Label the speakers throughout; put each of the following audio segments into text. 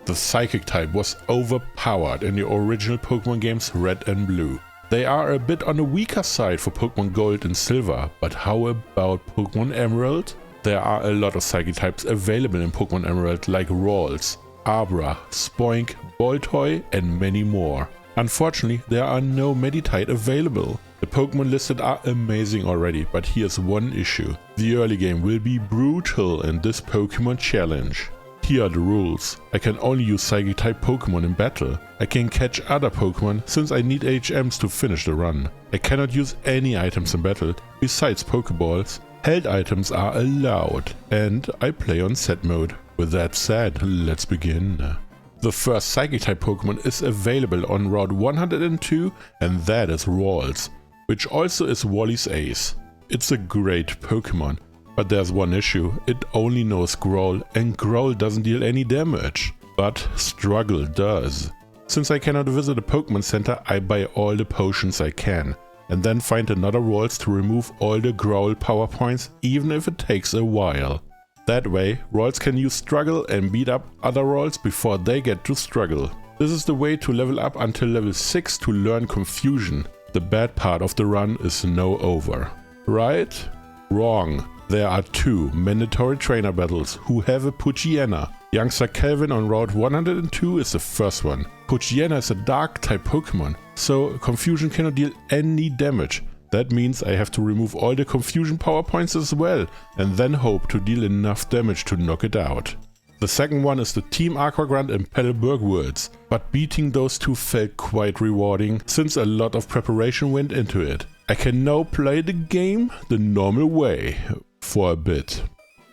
Speaker 1: The psychic type was overpowered in the original Pokemon games Red and Blue. They are a bit on the weaker side for Pokemon Gold and Silver, but how about Pokemon Emerald? There are a lot of psychic types available in Pokemon Emerald like Ralts, Abra, Spoink, Baltoy and many more. Unfortunately, there are no Meditite available. The Pokemon listed are amazing already, but here's one issue. The early game will be brutal in this Pokemon challenge. Here are the rules. I can only use psychic type Pokemon in battle. I can catch other Pokemon since I need HMs to finish the run. I cannot use any items in battle besides Pokeballs. Held items are allowed and I play on set mode. With that said, let's begin. The first psychic type Pokemon is available on Route 102 and that is Ralts, which also is Wally's ace. It's a great Pokemon, but there's one issue, it only knows Growl and Growl doesn't deal any damage, but Struggle does. Since I cannot visit a Pokemon Center, I buy all the potions I can, and then find another Ralts to remove all the Growl power points even if it takes a while. That way, Ralts can use Struggle and beat up other Ralts before they get to Struggle. This is the way to level up until level 6 to learn Confusion. The bad part of the run is no over. Right? Wrong. There are 2 mandatory trainer battles who have a Poochyena. Youngster Calvin on Route 102 is the first one. Poochyena is a dark type Pokemon, so Confusion cannot deal any damage. That means I have to remove all the Confusion power points as well, and then hope to deal enough damage to knock it out. The second one is the Team Aqua in Petalburg Woods, but beating those 2 felt quite rewarding since a lot of preparation went into it. I can now play the game the normal way, for a bit.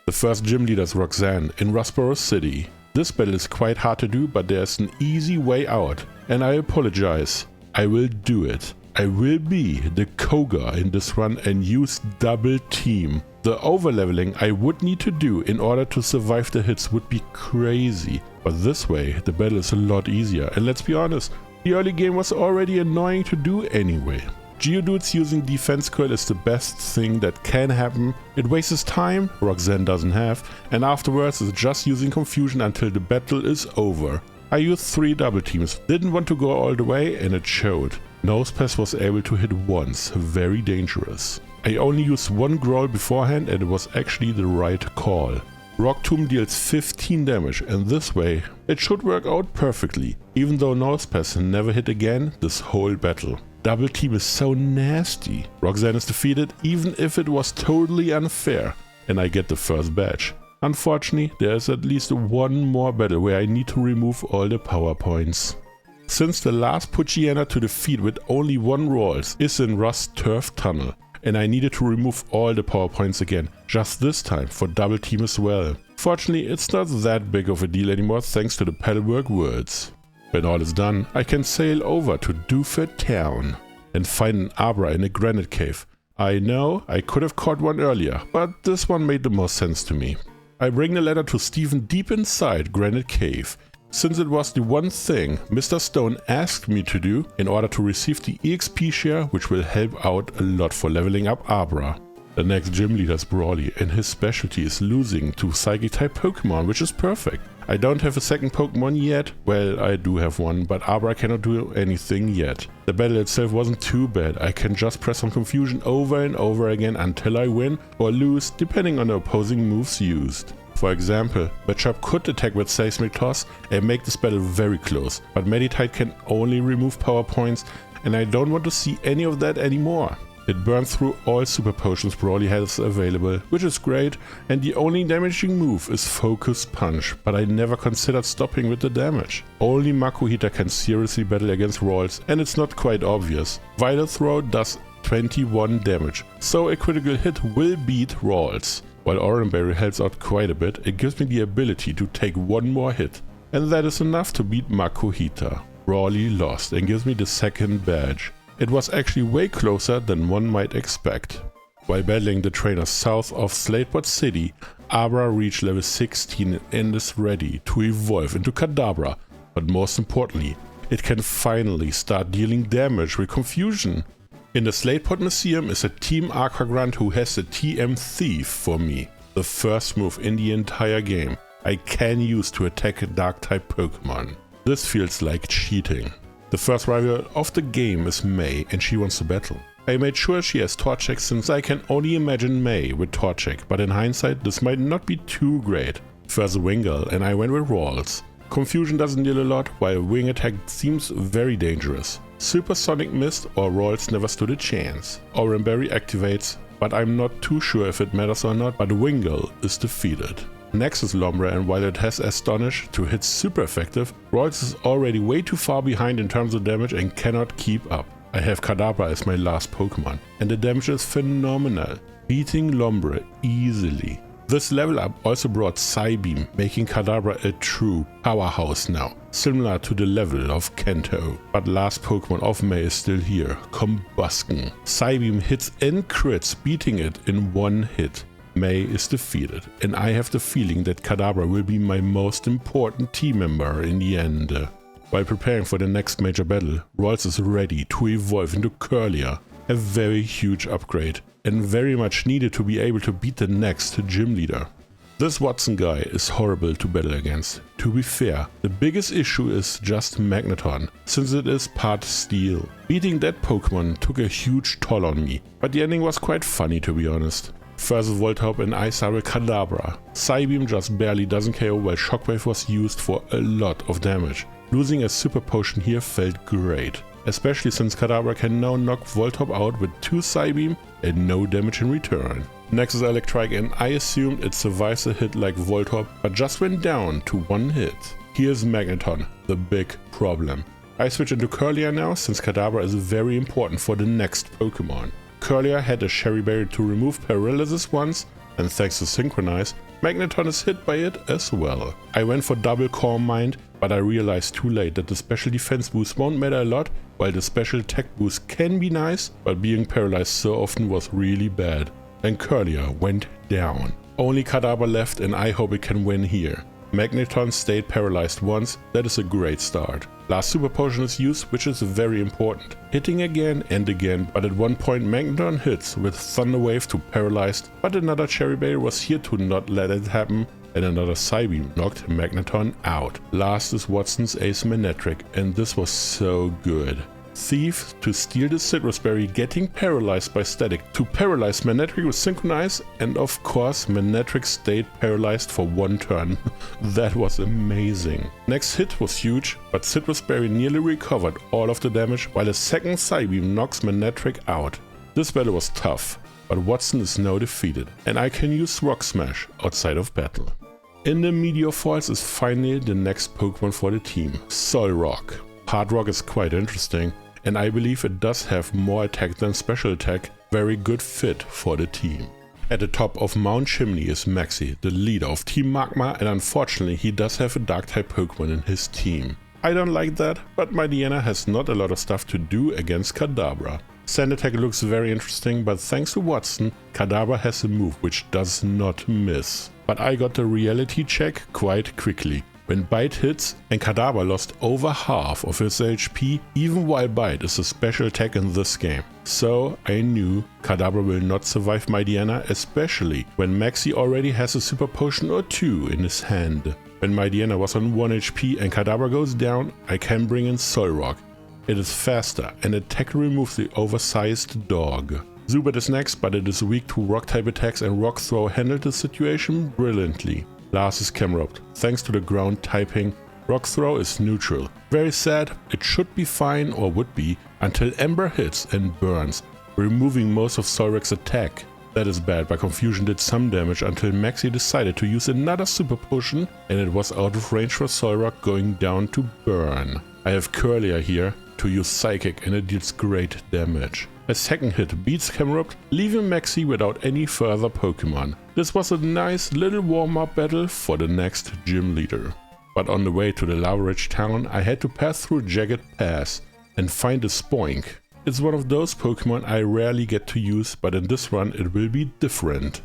Speaker 1: The first gym leader is Roxanne in Rustboro City. This battle is quite hard to do, but there's an easy way out, and I apologize. I will do it. I will be the Koga in this run and use double team. The overleveling I would need to do in order to survive the hits would be crazy, but this way the battle is a lot easier, and let's be honest, the early game was already annoying to do anyway. Geodudes using Defense Curl is the best thing that can happen. It wastes time, Roxanne doesn't have, and afterwards is just using Confusion until the battle is over. I used 3 double teams, didn't want to go all the way and it showed. Nosepass was able to hit once, very dangerous. I only used 1 Growl beforehand and it was actually the right call. Rock Tomb deals 15 damage and this way it should work out perfectly, even though Nosepass never hit again this whole battle. Double team is so nasty. Roxanne is defeated even if it was totally unfair and I get the first badge. Unfortunately, there is at least 1 more battle where I need to remove all the power points. Since the last Poochyena to defeat with only 1 Ralts is in Rust Turf Tunnel, and I needed to remove all the power points again, just this time for double team as well. Fortunately, it's not that big of a deal anymore thanks to the Petalburg Woods. When all is done, I can sail over to Dewford Town and find an Abra in a granite cave. I know I could have caught one earlier, but this one made the most sense to me. I bring the letter to Stephen deep inside Granite Cave, since it was the one thing Mr. Stone asked me to do in order to receive the EXP share, which will help out a lot for leveling up Abra. The next gym leader is Brawly and his specialty is losing to Psychic type Pokemon, which is perfect. I don't have a second Pokemon yet, well I do have one, but Abra cannot do anything yet. The battle itself wasn't too bad, I can just press on Confusion over and over again until I win or lose depending on the opposing moves used. For example, Machop could attack with Seismic Toss and make this battle very close, but Meditite can only remove power points and I don't want to see any of that anymore. It burns through all super potions Brawly has available, which is great, and the only damaging move is Focus Punch, but I never considered stopping with the damage. Only Makuhita can seriously battle against Ralts and it's not quite obvious. Violet Throw does 21 damage, so a critical hit will beat Ralts. While Oranberry helps out quite a bit, it gives me the ability to take 1 more hit, and that is enough to beat Makuhita. Brawly lost and gives me the second badge. It was actually way closer than one might expect. While battling the trainers south of Slateport City, Abra reached level 16 and is ready to evolve into Kadabra, but most importantly, it can finally start dealing damage with Confusion. In the Slateport Museum is a Team Aqua who has the TM Thief for me, the first move in the entire game. I can use to attack a dark type Pokemon. This feels like cheating. The first rival of the game is May and she wants to battle. I made sure she has Torchic since I can only imagine May with Torchic, but in hindsight this might not be too great. First Wingull and I went with Ralts. Confusion doesn't deal a lot, while Wing Attack seems very dangerous. Supersonic Mist or Ralts never stood a chance. Oranberry activates, but I'm not too sure if it matters or not, but Wingull is defeated. Next is Lombre, and while it has Astonish to hit super effective, Ralts is already way too far behind in terms of damage and cannot keep up. I have Kadabra as my last Pokemon, and the damage is phenomenal, beating Lombre easily. This level up also brought Psybeam, making Kadabra a true powerhouse now, similar to the level of Kanto. But last Pokemon of May is still here, Combusken. Psybeam hits and crits, beating it in one hit. May is defeated, and I have the feeling that Kadabra will be my most important team member in the end. While preparing for the next major battle, Ralts is ready to evolve into Curlier, a very huge upgrade, and very much needed to be able to beat the next gym leader. This Watson guy is horrible to battle against. To be fair, the biggest issue is just Magneton, since it is part steel. Beating that Pokemon took a huge toll on me, but the ending was quite funny to be honest. First Voltorb and I saw Kadabra. Psybeam just barely doesn't KO while Shockwave was used for a lot of damage. Losing a super potion here felt great, especially since Kadabra can now knock Voltorb out with 2 Psybeam and no damage in return. Next is Electrike, and I assumed it survives a hit like Voltorb but just went down to 1 hit. Here's Magneton, the big problem. I switch into Curlier now since Kadabra is very important for the next Pokemon. Curlier had a Cherry Berry to remove Paralysis once, and thanks to Synchronize, Magneton is hit by it as well. I went for double Calm Mind, but I realized too late that the special defense boost won't matter a lot, while the special attack boost can be nice, but being paralyzed so often was really bad. And Curlier went down. Only Kadabra left, and I hope it can win here. Magneton stayed paralyzed once, that is a great start. Last super potion is used, which is very important. Hitting again and again, but at one point Magneton hits with Thunder Wave to paralyzed, but another Cherry Berry was here to not let it happen, and another Psybeam knocked Magneton out. Last is Watson's Ace Manectric, and this was so good. Thief to steal the Citrus Berry, getting paralyzed by Static to paralyze Manectric with Synchronize, and of course Manectric stayed paralyzed for 1 turn. That was amazing. Next hit was huge, but Citrus Berry nearly recovered all of the damage while a second Psybeam knocks Manectric out. This battle was tough, but Watson is now defeated, and I can use Rock Smash outside of battle. In the Meteor Falls is finally the next Pokemon for the team, Solrock. Hard Rock is quite interesting, and I believe it does have more attack than special attack, very good fit for the team. At the top of Mount Chimney is Maxi, the leader of Team Magma, and unfortunately he does have a dark type Pokemon in his team. I don't like that, but my Diana has not a lot of stuff to do against Kadabra. Sand attack looks very interesting, but thanks to Watson, Kadabra has a move which does not miss. But I got the reality check quite quickly. When Bite hits, and Kadabra lost over half of his HP even while Bite is a special attack in this game. So I knew Kadabra will not survive my Diana, especially when Maxi already has a super potion or 2 in his hand. When my Diana was on 1 HP and Kadabra goes down, I can bring in Solrock. It is faster and attack removes the oversized dog. Zubat is next, but it is weak to rock type attacks, and Rock Throw handled the situation brilliantly. Last is Camerupt. Thanks to the ground typing, Rock Throw is neutral. Very sad, it should be fine or would be until Ember hits and burns, removing most of Solrock's attack. That is bad, but Confusion did some damage until Maxi decided to use another super potion and it was out of range for Solrock, going down to burn. I have Curlier here to use Psychic and it deals great damage. A second hit beats Camerupt, leaving Maxi without any further Pokemon. This was a nice little warm-up battle for the next gym leader. But on the way to the Lava-Rich town, I had to pass through Jagged Pass and find a Spoink. It's one of those Pokemon I rarely get to use, but in this run it will be different.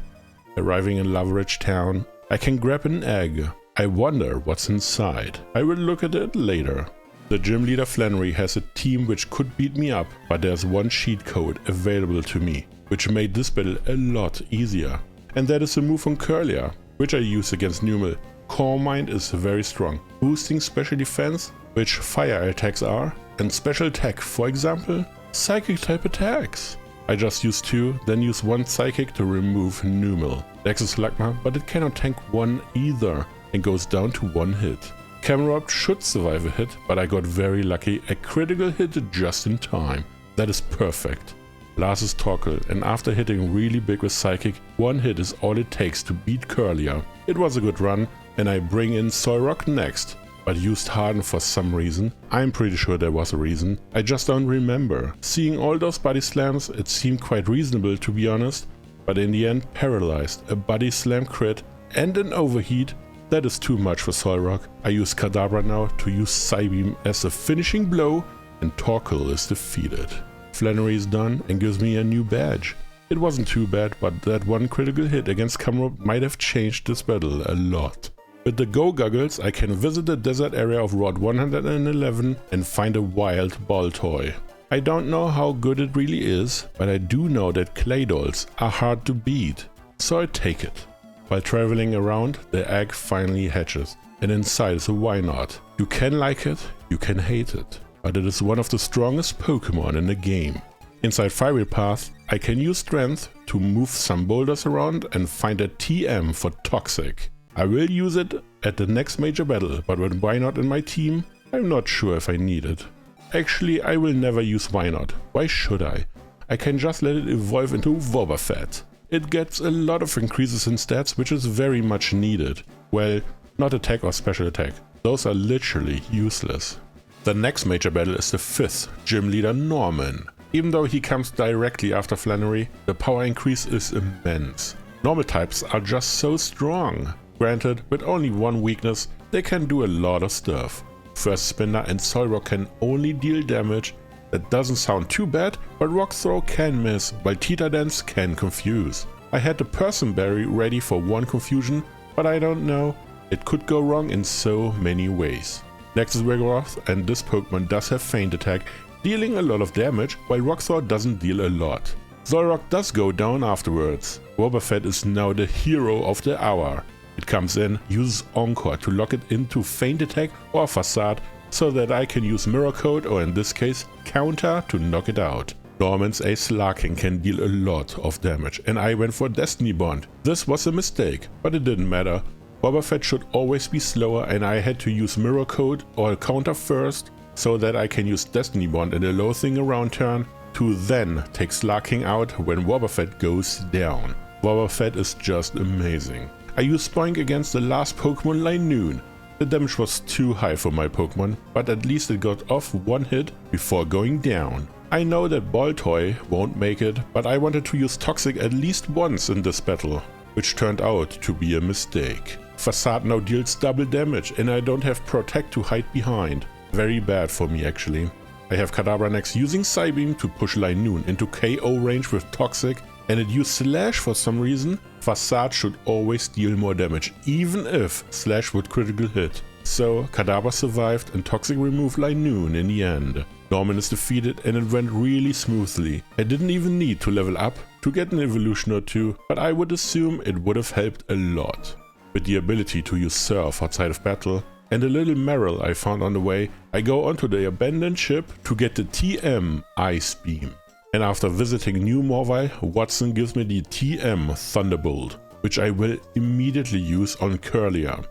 Speaker 1: Arriving in Lava-Rich town, I can grab an egg. I wonder what's inside. I will look at it later. The gym leader Flannery has a team which could beat me up, but there's one cheat code available to me, which made this battle a lot easier. And that is a move from Curlier, which I use against Numel. Core Mind is very strong, boosting special defense, which fire attacks are, and special attack, for example, psychic type attacks. I just use 2, then use 1 psychic to remove Numel. Dex is Magma, but it cannot tank 1 either, and goes down to 1 hit. Cameropt should survive a hit, but I got very lucky, a critical hit just in time. That is perfect. Last is Torkoal, and after hitting really big with Psychic, 1 hit is all it takes to beat Curlia. It was a good run, and I bring in solrock next, but used Harden for some reason. I'm pretty sure there was a reason, I just don't remember. Seeing all those body slams, it seemed quite reasonable to be honest, but in the end paralyzed, a body slam crit and an overheat. That is too much for solrock. I use Kadabra now to use Psybeam as a finishing blow, and Torkoal is defeated. Flannery is done and gives me a new badge. It wasn't too bad, but that 1 critical hit against Cameropt might have changed this battle a lot. With the Go Goggles I can visit the desert area of Route 111 and find a wild Baltoy. I don't know how good it really is, but I do know that claydols are hard to beat, so I take it. While traveling around, the egg finally hatches, and inside is a wynaut. You can like it, you can hate it, but it is one of the strongest Pokemon in the game. Inside Fiery Path, I can use Strength to move some boulders around and find a TM for Toxic. I will use it at the next major battle, but with Wynaut in my team, I'm not sure if I need it. Actually, I will never use Wynaut. Why should I? I can just let it evolve into Wobbuffet. It gets a lot of increases in stats, which is very much needed. Well, not attack or special attack. Those are literally useless. The next major battle is the 5th gym leader Norman. Even though he comes directly after Flannery, the power increase is immense. Normal types are just so strong. Granted, with only 1 weakness, they can do a lot of stuff. First Spinner and Solrock can only deal damage. That doesn't sound too bad, but Rock Throw can miss, while Tita Dance can confuse. I had the Person Berry ready for 1 confusion, but I don't know, it could go wrong in so many ways. Next is Rigoroth, and this Pokemon does have Feint Attack, dealing a lot of damage, while Rock Throw doesn't deal a lot. Solrock does go down afterwards. Wobbuffet is now the hero of the hour. It comes in, uses Encore to lock it into Feint Attack or Facade, so that I can use Mirror Code, or in this case Counter, to knock it out. Norman's Ace Larking can deal a lot of damage, and I went for Destiny Bond. This was a mistake, but it didn't matter. Wobbuffet should always be slower, and I had to use Mirror Code or Counter first, so that I can use Destiny Bond in a low thing around turn, to then take Slarking out when Wobbuffet goes down. Wobbuffet is just amazing. I used Spoink against the last Pokemon Linoon. The damage was too high for my Pokemon, but at least it got off 1 hit before going down. I know that Baltoy won't make it, but I wanted to use Toxic at least once in this battle, which turned out to be a mistake. Facade now deals double damage and I don't have Protect to hide behind. Very bad for me actually. I have Kadabra next using Psybeam to push Linoon into KO range with Toxic, and it used Slash for some reason. Facade should always deal more damage, even if Slash would critical hit. So Kadabra survived and Toxic removed Linoon in the end. Norman is defeated and it went really smoothly. I didn't even need to level up to get an evolution or 2, but I would assume it would have helped a lot. With the ability to use Surf outside of battle and a little Meryl I found on the way, I go onto the abandoned ship to get the TM Ice Beam. And after visiting New Morville, Watson gives me the TM Thunderbolt, which I will immediately use on Curlia.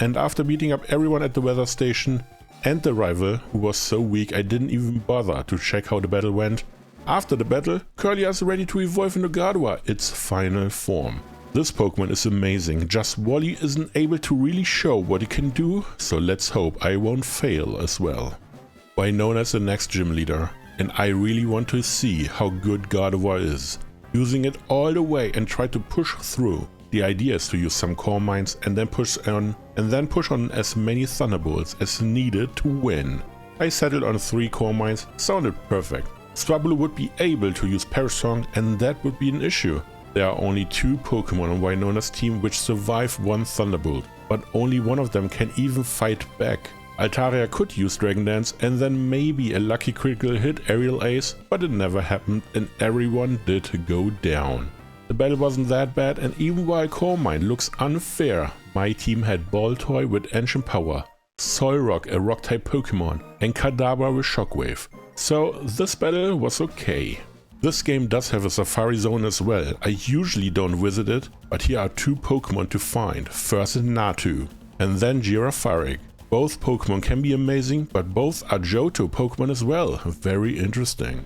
Speaker 1: And after beating up everyone at the weather station and the rival, who was so weak I didn't even bother to check how the battle went, after the battle, Curlia is ready to evolve into Gardevoir, its final form. This Pokemon is amazing, just Wally isn't able to really show what it can do, so let's hope I won't fail as well. Wynaut is the next gym leader, and I really want to see how good Gardevoir is. Using it all the way and try to push through. The idea is to use some Core Mines and then push on as many Thunderbolts as needed to win. I settled on 3 Core Mines, sounded perfect. Swablu would be able to use Parasong and that would be an issue. There are only 2 Pokemon on Wynaut's team which survive 1 Thunderbolt, but only one of them can even fight back. Altaria could use Dragon Dance and then maybe a lucky critical hit Aerial Ace, but it never happened and everyone did go down. The battle wasn't that bad, and even while Core Mine looks unfair, My team had Baltoy with ancient power, Solrock, a rock type Pokemon, and Gardevoir with shockwave. So this battle was okay. This game does have a safari zone as well. I usually don't visit it, but here are two Pokemon to find. First is Natu, and then Girafarig. Both Pokemon can be amazing, but both are Johto Pokemon as well. Very interesting.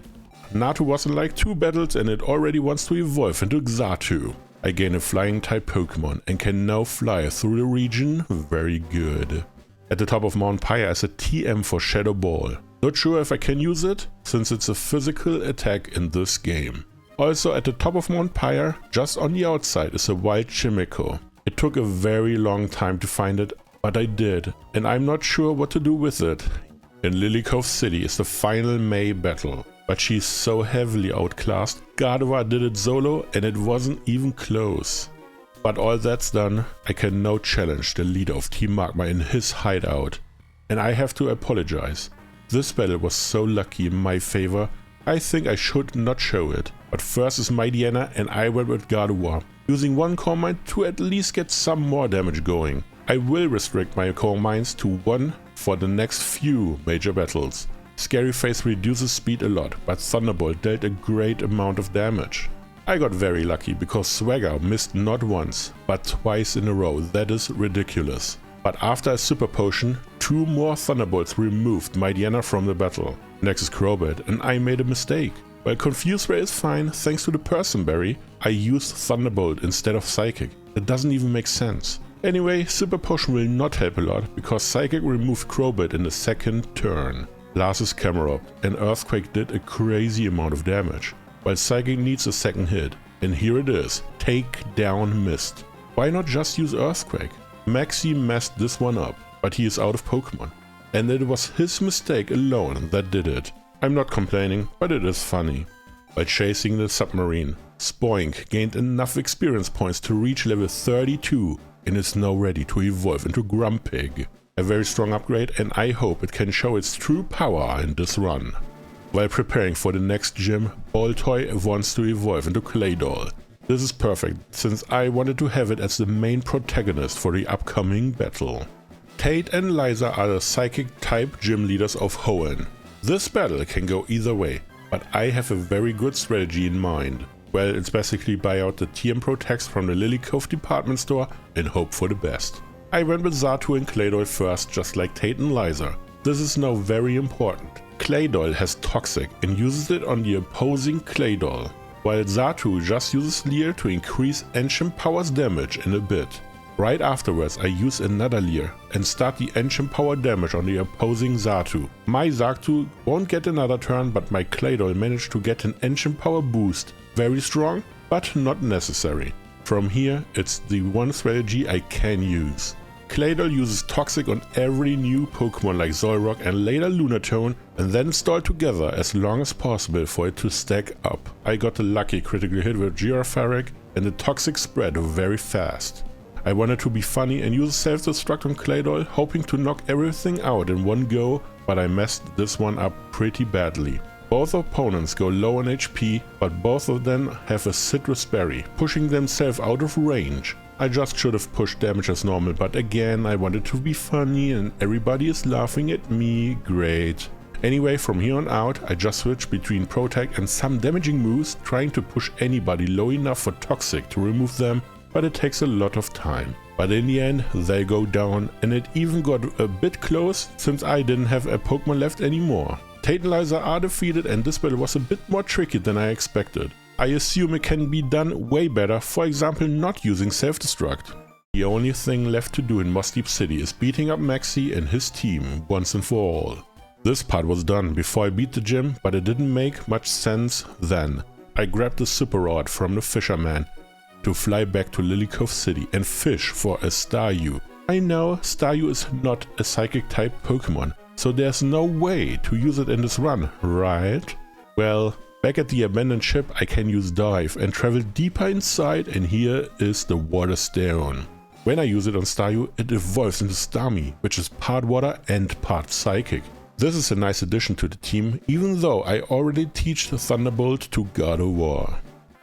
Speaker 1: Natu was in like 2 battles and it already wants to evolve into Xatu. I gain a flying type Pokemon and can now fly through the region. Very good. At the top of Mount Pyre is a TM for Shadow Ball. Not sure if I can use it, since it's a physical attack in this game. Also at the top of Mount Pyre, just on the outside, is a wild chimecho. It took a very long time to find it, but I did, and I'm not sure what to do with it. In Lily Cove City is the final May battle, but she's so heavily outclassed. Gardevoir did it solo and it wasn't even close. But all that's done, I can now challenge the leader of Team Magma in his hideout. And I have to apologize. This battle was so lucky in my favor, I think I should not show it. But first is Mightyena and I went with Gardevoir, using one core mine to at least get some more damage going. I will restrict my core mines to 1 for the next few major battles. Scary Face reduces speed a lot, but Thunderbolt dealt a great amount of damage. I got very lucky because Swagger missed not once, but twice in a row. That is ridiculous. But after a super potion, 2 more Thunderbolts removed Mightyena from the battle. Next is Crobat, and I made a mistake. While Confuse Ray is fine, thanks to the Person Berry, I used Thunderbolt instead of Psychic. That doesn't even make sense. Anyway, Super Potion will not help a lot, because Psychic removed Crobat in the second turn. Last is Camerupt, and Earthquake did a crazy amount of damage, while Psychic needs a second hit. And here it is, Take Down Mist. Why not just use Earthquake? Maxi messed this one up, but he is out of Pokemon. And it was his mistake alone that did it. I'm not complaining, but it is funny. By chasing the submarine, Spoink gained enough experience points to reach level 32 and is now ready to evolve into Grumpig. A very strong upgrade, and I hope it can show its true power in this run. While preparing for the next gym, Baltoy wants to evolve into Claydol. This is perfect, since I wanted to have it as the main protagonist for the upcoming battle. Tate and Liza are the psychic type gym leaders of Hoenn. This battle can go either way, but I have a very good strategy in mind. Well, it's basically buy out the TM Protects from the Lily Cove department store and hope for the best. I went with Xatu and Claydol first, just like Tate and Liza. This is now very important. Claydol has Toxic and uses it on the opposing Claydol, while Xatu just uses Leer to increase Ancient Power's damage in a bit. Right afterwards I use another Leer and start the Ancient Power damage on the opposing Xatu. My Xatu won't get another turn, but my Claydol managed to get an Ancient Power boost. Very strong, but not necessary. From here, it's the one strategy I can use. Claydol uses Toxic on every new Pokemon like Solrock and later Lunatone, and then stall together as long as possible for it to stack up. I got a lucky critical hit with Girafarig and the Toxic spread very fast. I wanted to be funny and use Self-Destruct on Claydol, hoping to knock everything out in one go, but I messed this one up pretty badly. Both opponents go low on HP, but both of them have a Citrus Berry, pushing themselves out of range. I just should have pushed damage as normal, but again I wanted to be funny and everybody is laughing at me. Great. Anyway, from here on out I just switch between Protect and some damaging moves, trying to push anybody low enough for Toxic to remove them, but it takes a lot of time. But in the end they go down, and it even got a bit close since I didn't have a Pokemon left anymore. Tate and Liza are defeated, and this battle was a bit more tricky than I expected. I assume it can be done way better, for example not using Self-Destruct. The only thing left to do in Moss Deep City is beating up Maxi and his team once and for all. This part was done before I beat the gym, but it didn't make much sense then. I grabbed the Super Rod from the Fisherman to fly back to Lily Cove City and fish for a Staryu. I know Staryu is not a psychic type Pokemon, so there's no way to use it in this run, right? Well, back at the abandoned ship I can use Dive and travel deeper inside, and here is the Water Stone. When I use it on Staryu, it evolves into Starmie, which is part water and part psychic. This is a nice addition to the team, even though I already teach the Thunderbolt to Gardevoir.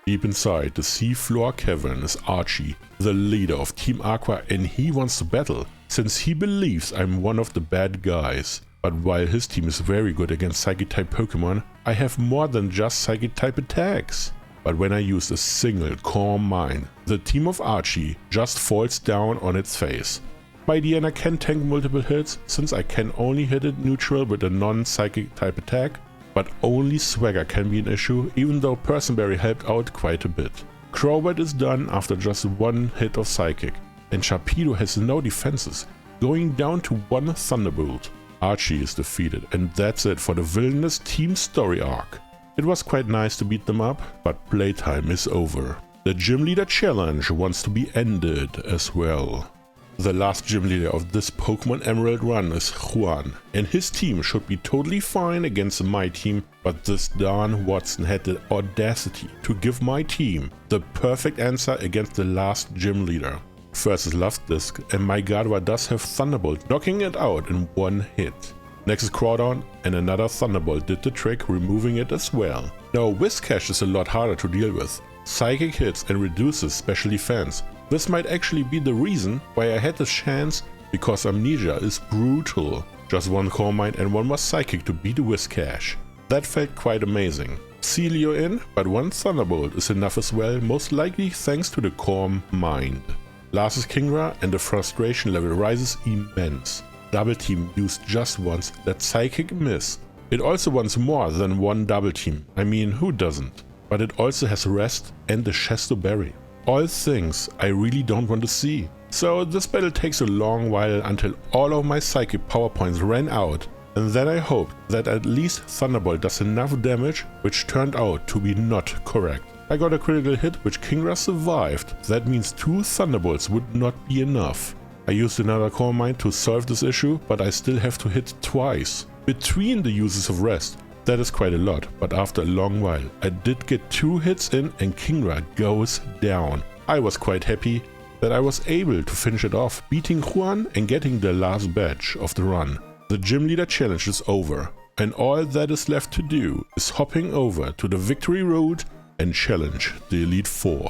Speaker 1: Deep inside the seafloor cavern is Archie, the leader of Team Aqua, and he wants to battle, since he believes I'm one of the bad guys. But while his team is very good against Psychic-type Pokemon, I have more than just Psychic-type attacks. But when I use a single Calm Mind, the team of Archie just falls down on its face. My Diana can tank multiple hits, since I can only hit it neutral with a non-Psychic-type attack, but only Swagger can be an issue, even though Personberry helped out quite a bit. Crobat is done after just one hit of Psychic, and Sharpedo has no defenses, going down to one Thunderbolt. Archie is defeated, and that's it for the villainous team story arc. It was quite nice to beat them up, but playtime is over. The Gym Leader Challenge wants to be ended as well. The last gym leader of this Pokemon Emerald run is Juan, and his team should be totally fine against my team, but this darn Watson had the audacity to give my team the perfect answer against the last gym leader. First is Luftdisc, and my Gardevoir does have Thunderbolt, knocking it out in one hit. Next is Crawdon, and another Thunderbolt did the trick, removing it as well. Now Whiscash is a lot harder to deal with. Psychic hits and reduces special defense. This might actually be the reason why I had the chance, because Amnesia is brutal. Just one Calm Mind and one more Psychic to beat the Whiscash. That felt quite amazing. Celio in, but one Thunderbolt is enough as well, most likely thanks to the Calm Mind. Last is Kingdra, and the frustration level rises immense. Double team used just once, that Psychic miss. It also wants more than one double team, I mean who doesn't? But it also has Rest and the Chesto Berry. All things I really don't want to see. So this battle takes a long while until all of my Psychic power points ran out, and then I hoped that at least Thunderbolt does enough damage, which turned out to be not correct. I got a critical hit which Kingdra survived. That means 2 Thunderbolts would not be enough. I used another Calm Mind to solve this issue, but I still have to hit twice. Between the uses of Rest, that is quite a lot, but after a long while, I did get 2 hits in and Kingdra goes down. I was quite happy that I was able to finish it off, beating Juan and getting the last badge of the run. The Gym Leader Challenge is over, and all that is left to do is hopping over to the Victory Road and challenge the Elite Four.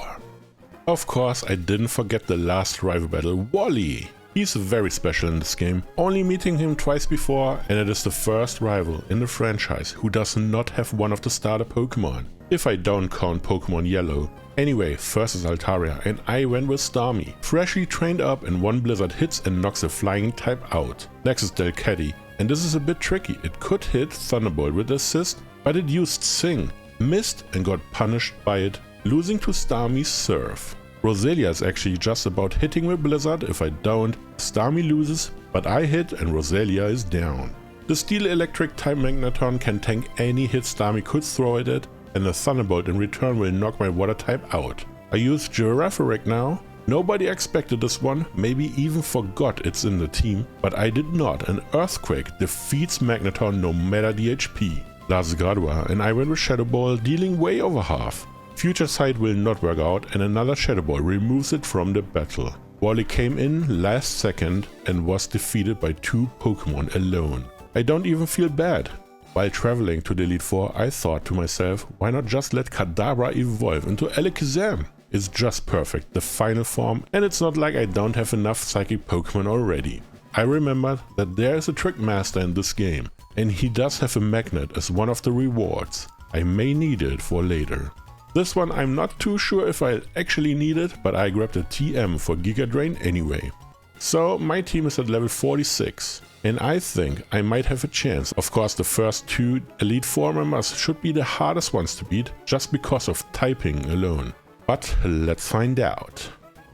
Speaker 1: Of course, I didn't forget the last rival battle, Wally. He's very special in this game, only meeting him twice before, and it is the first rival in the franchise who does not have one of the starter Pokemon, if I don't count Pokemon Yellow. Anyway, first is Altaria, and I went with Starmie, freshly trained up, and one Blizzard hits and knocks a flying type out. Next is Delcatty, and this is a bit tricky. It could hit Thunderbolt with assist, but it used Sing, missed and got punished by it, losing to Starmie's Surf. Roselia is actually just about hitting with Blizzard. If I don't, Starmie loses, but I hit and Roselia is down. The Steel Electric type Magneton can tank any hit Starmie could throw at it, and the Thunderbolt in return will knock my water type out. I use Girafarig now. Nobody expected this one, maybe even forgot it's in the team, but I did not. An Earthquake defeats Magneton no matter the HP. Last is Gardevoir, and I went with Shadow Ball, dealing way over half. Future Sight will not work out, and another Shadow Ball removes it from the battle. Wally came in last second and was defeated by 2 Pokemon alone. I don't even feel bad. While traveling to the Elite Four, I thought to myself, why not just let Kadabra evolve into Alakazam? It's just perfect, the final form, and it's not like I don't have enough Psychic Pokemon already. I remembered that there is a Trick Master in this game, and he does have a magnet as one of the rewards. I may need it for later. This one I'm not too sure if I actually need it, but I grabbed a TM for Giga Drain anyway. So my team is at level 46, and I think I might have a chance. Of course, the first 2 Elite Four members should be the hardest ones to beat, just because of typing alone. But let's find out.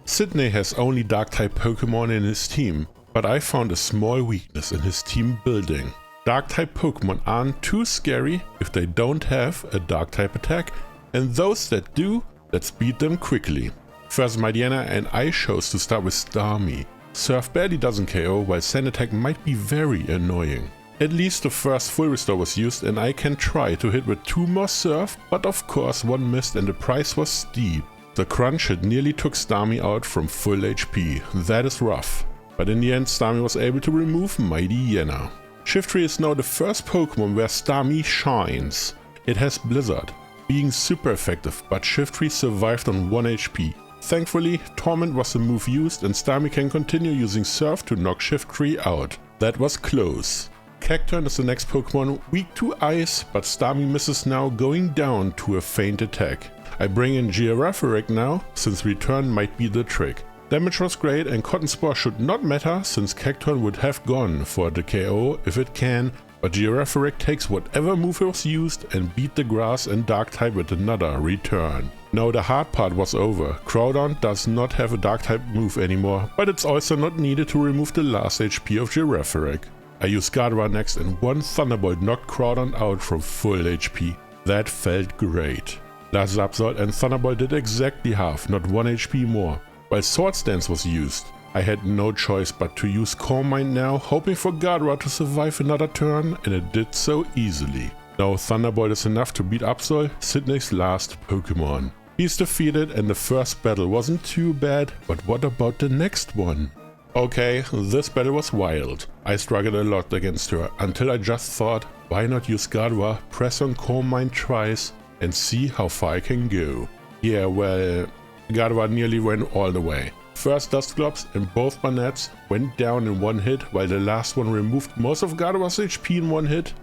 Speaker 1: Sidney has only Dark-type Pokemon in his team, but I found a small weakness in his team building. Dark-type Pokemon aren't too scary if they don't have a Dark-type attack, and those that do, let's beat them quickly. First my Diana, and I chose to start with Starmie. Surf barely doesn't KO, while Sand Attack might be very annoying. At least the first full restore was used, and I can try to hit with 2 more Surf, but of course one missed and the price was steep. The crunch hit nearly took Starmie out from full HP, that is rough. But in the end Starmie was able to remove Mighty Yenna. Shiftry is now the first Pokemon where Starmie shines. It has Blizzard. being super effective, but Shift-3 survived on 1 HP. Thankfully, Torment was the move used and Starmie can continue using Surf to knock Shift-3 out. That was close. Cacturn is the next Pokemon, weak to Ice, but Starmie misses now, going down to a faint attack. I bring in Girafarig now, since return might be the trick. Damage was great and Cotton Spore should not matter, since Cacturn would have gone for the KO if it can, but Girafarig takes whatever move was used and beat the grass and dark type with another return. Now the hard part was over. Groudon does not have a dark type move anymore, but it's also not needed to remove the last HP of Girafarig. I used Gardevoir next and one Thunderbolt knocked Groudon out from full HP. That felt great. Last Absol and Thunderbolt did exactly half, not 1 HP more. While Swords Dance was used, I had no choice but to use Calm Mind now, hoping for Gardevoir to survive another turn, and it did so easily. Now Thunderbolt is enough to beat Absol, Sidney's last Pokemon. He's defeated and the first battle wasn't too bad, but what about the next one? Okay, this battle was wild. I struggled a lot against her, until I just thought, why not use Gardevoir, press on Calm Mind twice, and see how far I can go. Yeah, well, Gardevoir nearly went all the way. First Dust Globs and both Banats went down in one hit, while the last one removed most of Gardevoir's HP in one hit,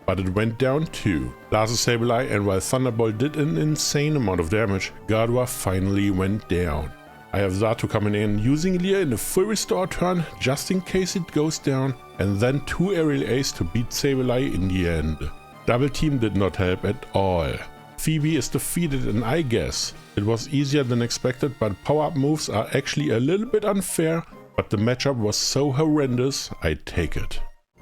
Speaker 1: but it went down too. Last is Sableye, and while Thunderbolt did an insane amount of damage, Gardevoir finally went down. I have Xatu coming in, using Leer in a full restore turn just in case it goes down, and then 2 Aerial Ace to beat Sableye in the end. Double Team did not help at all. Phoebe is defeated and I guess it was easier than expected, but power-up moves are actually a little bit unfair, but the matchup was so horrendous, I take it.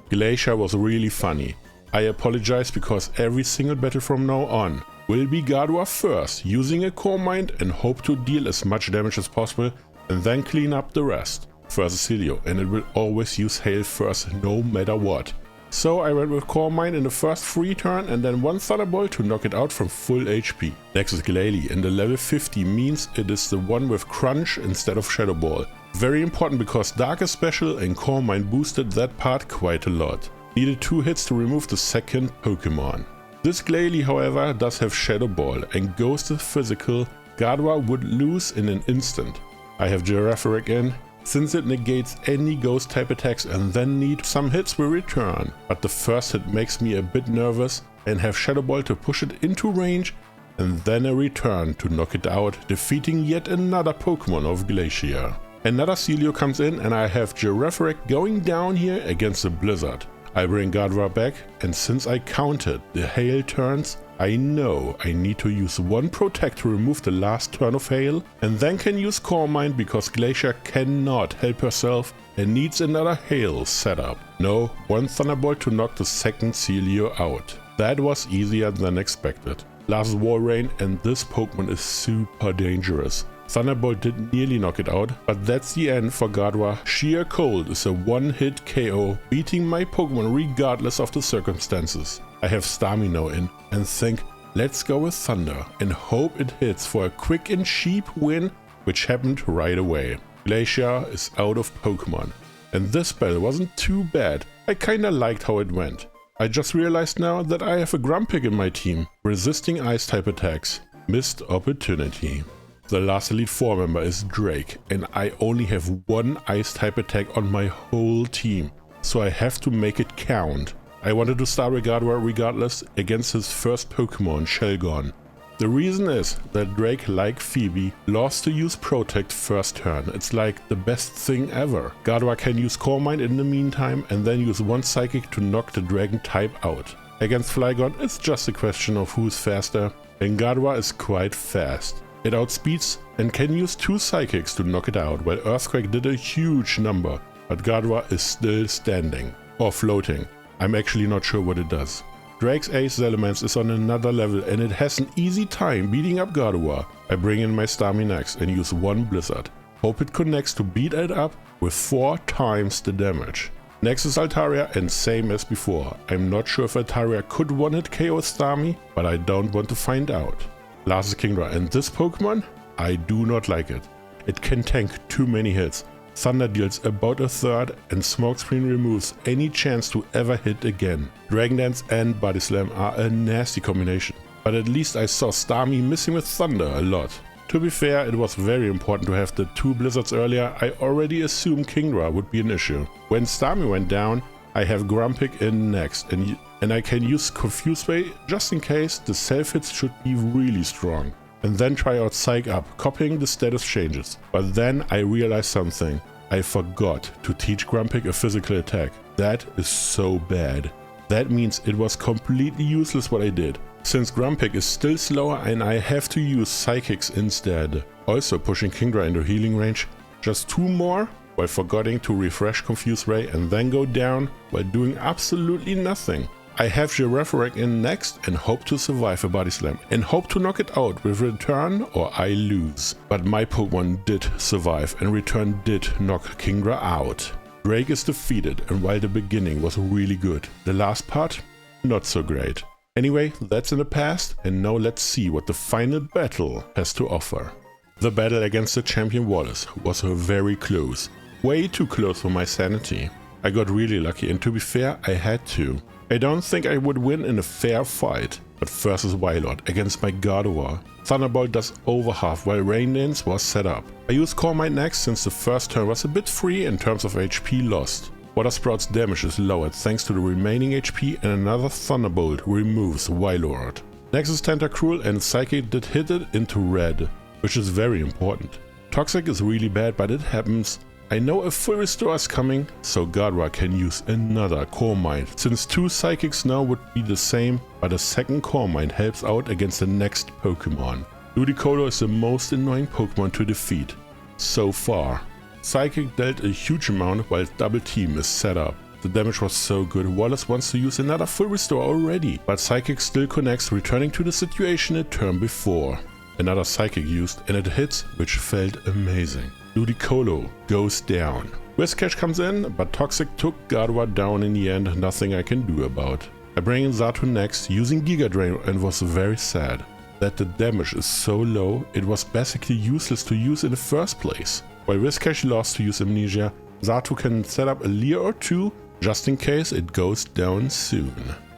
Speaker 1: Glacia was really funny. I apologize because every single battle from now on will be Gardevoir first, using a Calm Mind and hope to deal as much damage as possible and then clean up the rest. First is Helio, and it will always use Hail first no matter what. So I went with Calm Mind in the first free turn and then one Thunderbolt to knock it out from full HP. Next is Glalie, and the level 50 means it is the one with Crunch instead of Shadow Ball. Very important because Dark is special and Calm Mind boosted that part quite a lot. Needed 2 hits to remove the second Pokemon. This Glalie, however, does have Shadow Ball and Ghost is physical. Gardevoir would lose in an instant. I have Girafarig in, since it negates any Ghost type attacks and then need some hits will return. But the first hit makes me a bit nervous and have Shadow Ball to push it into range and then a return to knock it out, defeating yet another Pokemon of Glacia. Another Celio comes in and I have Girafarig going down here against the Blizzard. I bring Gardevoir back, and since I counted the Hail turns, I know I need to use one Protect to remove the last turn of Hail, and then can use Calm Mind because Glacia cannot help herself and needs another Hail setup. No, one Thunderbolt to knock the second Celio out. That was easier than expected. Last is Walrein, and this Pokemon is super dangerous. Thunderbolt did nearly knock it out, but that's the end for Gardevoir. Sheer Cold is a one-hit KO, beating my Pokemon regardless of the circumstances. I have Starmie now in, and think, let's go with Thunder, and hope it hits for a quick and cheap win, which happened right away. Glacia is out of Pokemon, and this battle wasn't too bad. I kinda liked how it went. I just realized now that I have a Grumpig in my team, resisting Ice-type attacks. Missed opportunity. The last Elite Four member is Drake, and I only have one Ice-type attack on my whole team, so I have to make it count. I wanted to start with Gardevoir regardless against his first Pokemon, Shelgon. The reason is that Drake, like Phoebe, loves to use Protect first turn. It's like the best thing ever. Gardevoir can use Calm Mind in the meantime and then use one Psychic to knock the Dragon type out. Against Flygon, it's just a question of who's faster, and Gardevoir is quite fast. It outspeeds and can use 2 Psychics to knock it out, while Earthquake did a huge number, but Gardevoir is still standing. Or floating. I'm actually not sure what it does. Drake's Ace Elements is on another level and it has an easy time beating up Gardevoir. I bring in my Starmie next and use one Blizzard. Hope it connects to beat it up with 4 times the damage. Next is Altaria, and same as before. I'm not sure if Altaria could one-hit KO Starmie, but I don't want to find out. Last is Kingdra, and this Pokemon, I do not like it. It can tank too many hits. Thunder deals about a third and Smokescreen removes any chance to ever hit again. Dragon Dance and Body Slam are a nasty combination. but at least I saw Starmie missing with Thunder a lot. To be fair, it was very important to have the 2 blizzards earlier. I already assumed Kingdra would be an issue. When Starmie went down, I have Grumpig in next, and I can use Confuse Ray just in case the self-hits should be really strong. And then try out Psych Up, copying the status changes. But then I realized something. I forgot to teach Grumpig a physical attack. That is so bad. That means it was completely useless what I did, since Grumpig is still slower and I have to use Psychics instead. Also pushing Kingdra into healing range. Just 2 more, while forgetting to refresh Confuse Ray and then go down while doing absolutely nothing. I have girafarig in next and hope to survive a body slam and hope to knock it out with return or I lose. But my Pokemon did survive and return did knock Kingdra out. Drake is defeated, and while the beginning was really good, the last part not so great. Anyway, that's in the past, and now let's see what the final battle has to offer. The battle against the champion Wallace was very close. Way too close for my sanity. I got really lucky, and to be fair, I had to. I don't think I would win in a fair fight, but versus wynaut against my gardevoir. Thunderbolt does over half while Rain Dance was set up. I used Core Might next since the first turn was a bit free in terms of HP lost. Water Sprout's damage is lowered thanks to the remaining HP, and another Thunderbolt removes wynaut. Next is Tentacruel, and Psychic did hit it into red, which is very important. Toxic is really bad, but it happens. I know a full restore is coming, so Gardevoir can use another Core Might, since 2 Psychics now would be the same, but a second Core Might helps out against the next Pokemon. Ludicolo is the most annoying Pokemon to defeat so far. Psychic dealt a huge amount while Double Team is set up. The damage was so good, Wallace wants to use another full restore already, but Psychic still connects, returning to the situation a turn before. Another Psychic used and it hits, which felt amazing. Ludicolo goes down. Whiscash comes in, but Toxic took Gardevoir down in the end, nothing I can do about. I bring in Xatu next, using Giga Drain, and was very sad that the damage is so low, it was basically useless to use in the first place. While Whiscash lost to use Amnesia, Xatu can set up a Leer or 2, just in case it goes down soon.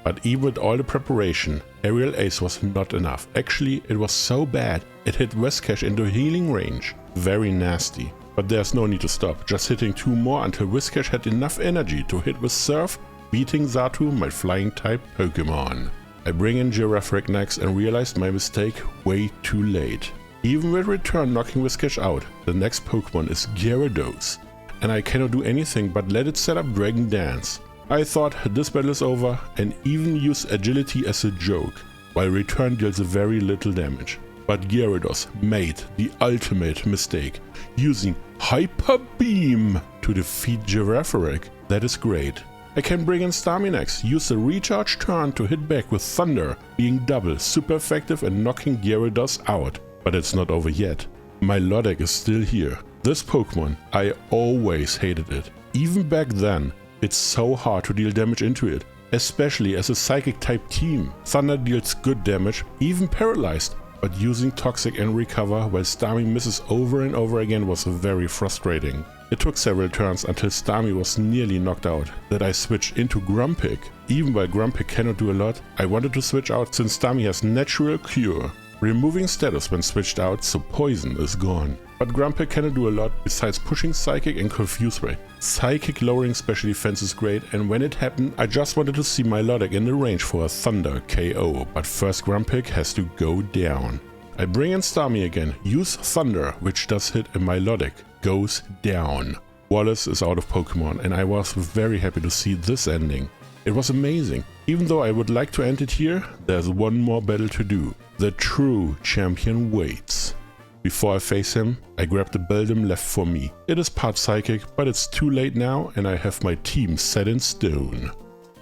Speaker 1: But even with all the preparation, Aerial Ace was not enough. Actually, it was so bad, it hit Whiscash into healing range. Very nasty. But there's no need to stop, just hitting 2 more until Whiscash had enough energy to hit with Surf, beating Xatu, my flying type Pokemon. I bring in Girafarig next and realized my mistake way too late. Even with return knocking Whiscash out, the next Pokemon is Gyarados, and I cannot do anything but let it set up Dragon Dance. I thought this battle is over and even use agility as a joke, while return deals very little damage. But Gyarados made the ultimate mistake, using Hyper Beam to defeat Girafarig. That is great. I can bring in Starmie next, use the recharge turn to hit back with Thunder, being double, super effective and knocking Gyarados out. But it's not over yet. My Lodek is still here. This Pokemon, I always hated it. Even back then, it's so hard to deal damage into it, especially as a Psychic type team. Thunder deals good damage, even paralyzed, but using Toxic and Recover while Starmie misses over and over again was very frustrating. It took several turns until Starmie was nearly knocked out that I switched into Grumpig. Even while Grumpig cannot do a lot, I wanted to switch out since Starmie has Natural Cure, removing status when switched out so poison is gone. But Grumpig cannot do a lot besides pushing Psychic and Confuse Ray. Psychic lowering special defense is great, and when it happened I just wanted to see my Lodek in the range for a Thunder KO, but first Grumpig has to go down. I bring in Starmie again, use Thunder, which does hit, and my Lodek goes down. Wallace is out of Pokemon and I was very happy to see this ending. It was amazing. Even though I would like to end it here, there's one more battle to do. The true champion waits. Before I face him, I grab the Beldum left for me. It is part Psychic, but it's too late now and I have my team set in stone.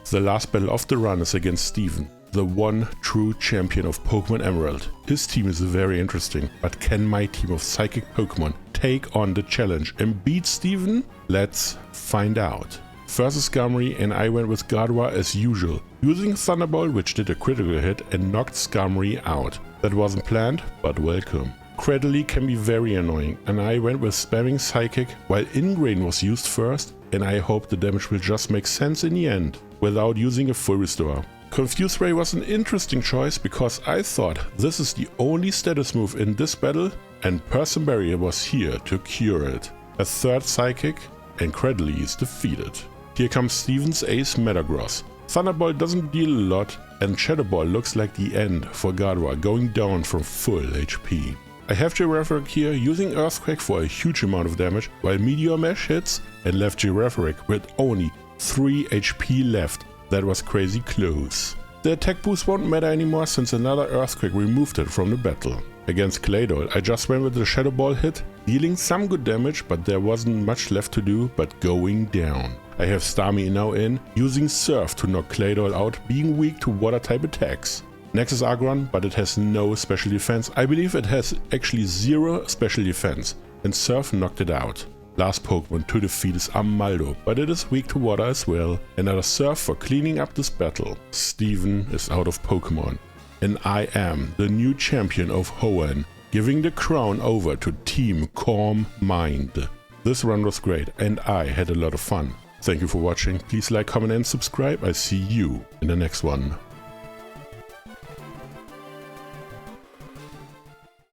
Speaker 1: The last battle of the run is against Steven, the one true champion of Pokemon Emerald. His team is very interesting, but can my team of Psychic Pokemon take on the challenge and beat Steven? Let's find out. First is Skarmory and I went with Gardevoir as usual, using Thunderbolt which did a critical hit and knocked Skarmory out. That wasn't planned, but welcome. Cradily can be very annoying and I went with spamming Psychic while Ingrain was used first, and I hope the damage will just make sense in the end without using a full restore. Confuse Ray was an interesting choice because I thought this is the only status move in this battle and Person Barrier was here to cure it. A third Psychic and Cradley is defeated. Here comes Steven's ace Metagross. Thunderbolt doesn't deal a lot and Shadow Ball looks like the end for Gardevoir going down from full HP. I have Girafarig here using Earthquake for a huge amount of damage while Meteor Mash hits and left Girafarig with only 3 HP left. That was crazy close. The attack boost won't matter anymore since another Earthquake removed it from the battle. Against Claydol I just went with the Shadow Ball hit, dealing some good damage but there wasn't much left to do but going down. I have Starmie now in, using Surf to knock Claydol out, being weak to water type attacks. Next is Agron, but it has no special defense. I believe it has actually 0 special defense, and Surf knocked it out. Last Pokemon to defeat is Amaldo, but it is weak to water as well. Another Surf for cleaning up this battle. Steven is out of Pokemon. And I am the new champion of Hoenn, giving the crown over to Team Calm Mind. This run was great and I had a lot of fun. Thank you for watching, please like, comment and subscribe. I see you in the next one.